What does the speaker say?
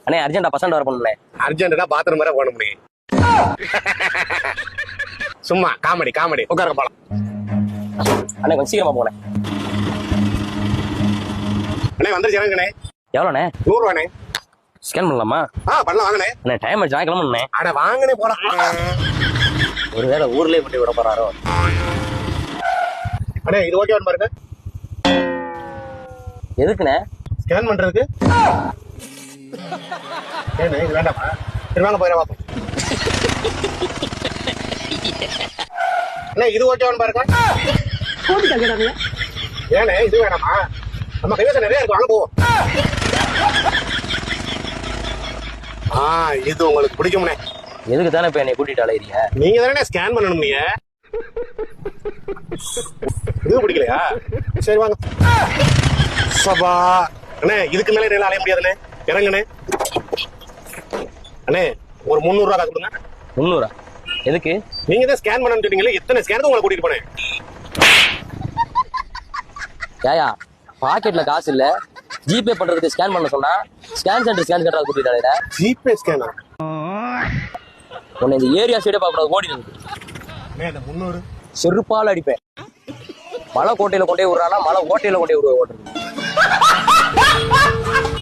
அண்ணே அர்ஜென்டா பசங்க வர பண்ணுண்ணே. அர்ஜென்டா பாத்ரூம் வர போன முடியும். சும்மா காமெடி காமெடி உட்காருங்க போலாம். அண்ணே கொஞ்சம் சீக்கிரமா போனேன். அண்ணே வந்துருச்சு இறங்குண்ணே. எவ்வளோண்ணே? 100 ரூபாண்ணே. ஸ்கேன் பண்ணலாமா? பண்ணலாம் வாங்கண்ணே. அண்ணே டைம் ஆச்சு கிளம்புண்ணே. அட வாங்கண்ணே போலாம். ஒருவேளை ஊர்லயே கொண்டு விட போறாரோ? அண்ணே இது ஓகே பாருங்க. எதுக்குண்ணே? ஸ்கேன் பண்றதுக்கு. ஏண்ணே இது வேண்டாமா? சரி வாங்க போயிட பார்ப்போம். அண்ணே இது ஓகேவான்னு பாருங்க. ஏண்ணே இது வேணாமா? நம்ம கைவசம் நிறைய இருக்கு, வாங்க போவோம். இது உங்களுக்கு பிடிக்கும்ண்ணே. எதுக்கு தானே இப்ப என்னை கூட்டிட்டு அலையிறிய? நீங்க தானே ஸ்கேன் பண்ணணும். நீங்க இது பிடிக்கலையா? சரி வாங்க. சபா அண்ணே இதுக்கு மேல என்னால அலைய முடியாதுண்ணே. இறங்குண்ணே. அண்ணே ஒரு 300 ரூபா காசு கொடுங்க. 300? எதுக்கு? நீங்க தான் ஸ்கேன் பண்ணணும்னு சொன்னீங்களே, எத்தனை ஸ்கேன் உங்களை கூட்டிட்டு போனேன். ஏயா பாக்கெட்ல காசு இல்ல, ஜிபே பண்றதுக்கு ஸ்கேன் பண்ண சொன்னா ஸ்கேன் சென்டர் கூட்டிட்டு அலையிற. ஜிபே ஸ்கேனா? உன்னை இந்த ஏரியா சைடே பார்க்கக்கூடாது, ஓடி இருக்கு. 300 செருப்பால் அடிப்பேன். மலை கோட்டையில கொண்டே விடுறானா, மலை ஓட்டையில கொண்டே விடுவேன் ஓட்டுறது.